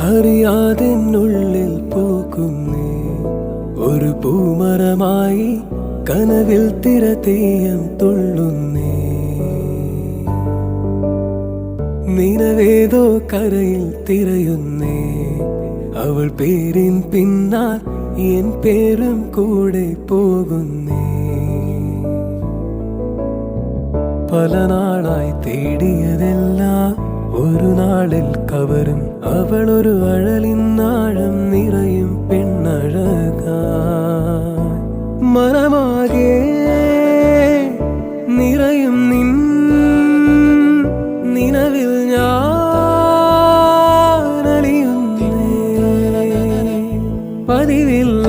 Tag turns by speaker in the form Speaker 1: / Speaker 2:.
Speaker 1: അറിയാതെന്നുള്ളിൽ പൂക്കുന്നേ ഒരു പൂമരമായി കനവിൽ തിരതീയം തുള്ളുന്നേ. നിനവേതോ കരയിൽ തിരയുന്നേ അവൾ പേരിൻ പിന്നാൽ എൻ പേരും കൂടെ പോകുന്നേ. പല നാളായി തേടിയതെല്ലാം ഒരു നാളിൽ കവരും അവളൊരു അഴലിന്നാഴം നിറയും പെണ്ണഴകാ. മനമാകെ നിറയും നിൻ നിലവിൽ ഞാനലിയുന്നേ. പതിവില്ല